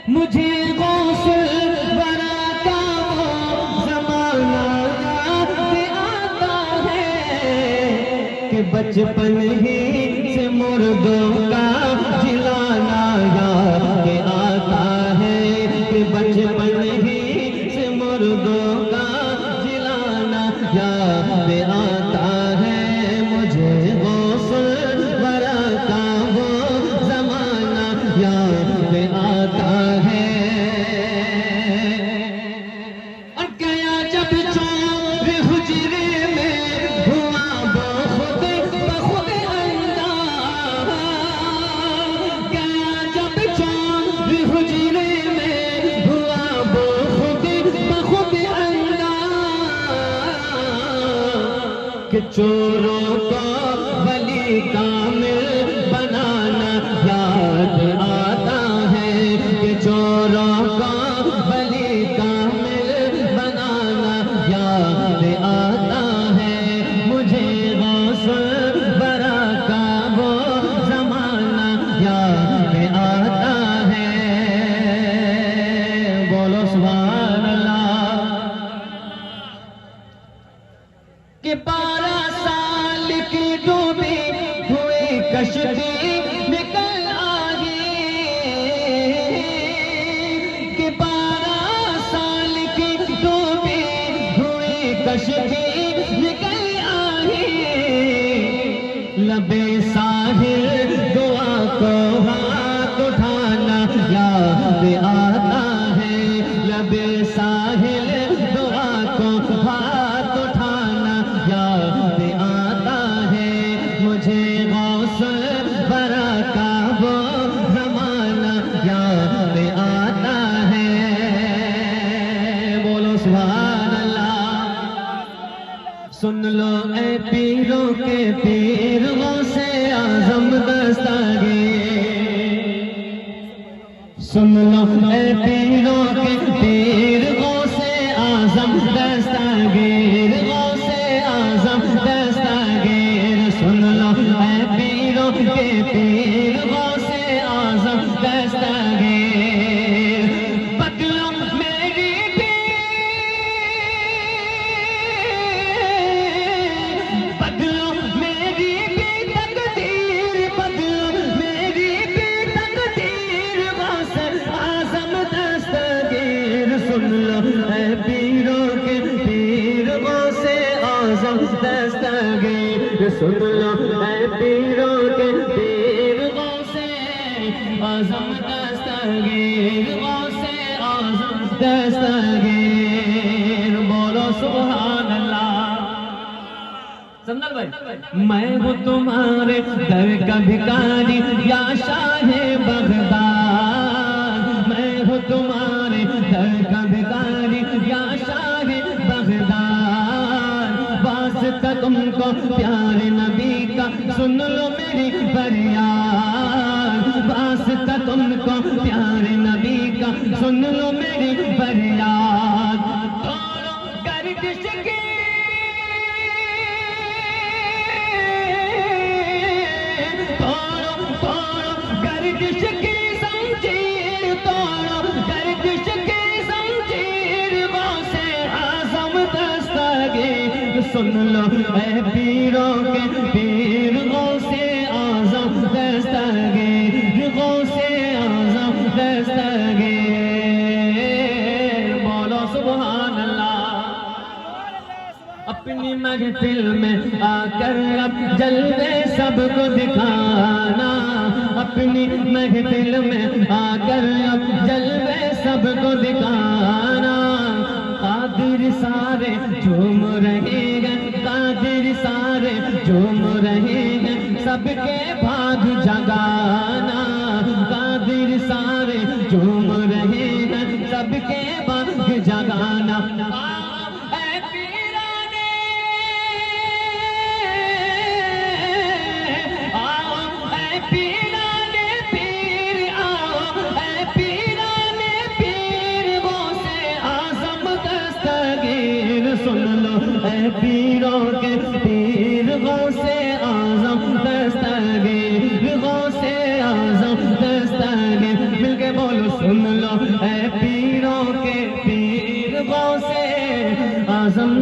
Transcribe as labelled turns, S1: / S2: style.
S1: मुझे गौसल बरा का वो ज़माना याद आता है कि बचपन ही से मुर्दों का जिलाना याद आता है कि बचपन ही से मुर्दों का जिलाना याद आता है। मुझे गौसल बरा का वो ज़माना याद आता है। और गया जब चौर हुजरे में हुआ बहुत बहुत अंदाज़, गया जब चौर हुजरे में हुआ बहुत बहुत अंदाज़ कि चोरों को वली कामिल बनाना याद आता है कि चोरों को वली कामिल बनाना याद आता है। मुझे गौसल बरा का वो ज़माना याद आता है। बोलो सुभान अल्लाह। कि 12 साल की डूबी हुई कश्ती निकल आई, कि 12 साल की डूबी हुई कश्ती निकल आई। लबे साहिल दुआ को हाथ उठाना याद आता है। लबे साहिल दुआ को हाथ उठाना याद आता है। मुझे गौसल बरा का वो ज़माना याद आता है। बोलो सुभान अल्लाह। सुन लो ए पीरों के पीर गौसे आज़म दस्तगीर। सुन लो ए पीरों के पीर गौसे आज़म दस्तगीर, गौसे आज़म दस्तगीर। सुन लो ए पीरों के पीर गौसे आज़म दस्तगीर। बदलो मेरी बदलो मेरी भी तकदीर, बदलो मेरी भी तकदीर गौसे आज़म दस्तगीर। सुन लो ए पीरों के पीर गौसे आज़म दस्तगीर। सुन लो ए पीरों के पीर गौसे आज़म दस्तगीर, गौसे आज़म दस्तगीर। बोलो सुभान अल्लाह। समझल भाई। मैं हूँ तुम्हारे दर का भिखारी या शाहे बगदाद, मैं हूँ तुम्हारे दर का भिखारी या शाहे बगदाद। वास्ता तुमको प्यारे नबी का सुन लो मेरी फरियाद। वास्ता तुमको प्यारे नबी का सुन लो मेरी फरियाद। तोड़ो गर्दिश की तोड़ो तोड़ो गर्दिश की ज़ंजीर, तोड़ो गर्दिश की ज़ंजीर गौसे आज़म दस्तगीर। सुन लो ए पीरों के पीर गौसे आज़म दस्तगीर, गौसे आज़म दस्तगीर। बोलो सुभान अल्लाह। अपनी महफिल में आकर अब जलवे सबको दिखाना, अपनी महफिल में आकर अब जलवे सबको दिखाना। कादिर सारे झूम रहे हैं, कादिर सारे झूम रहे हैं, सबके भाग जगाना। कादिर सारे झूम रहे हैं, सबके भाग जगाना। सुन लो ए पीरों के पीर गौसे आज़म दस्तगीर, गौसे आज़म दस्तगीर। मिलके बोलो सुन लो ऐ पीरों के पीर गौसे आज़म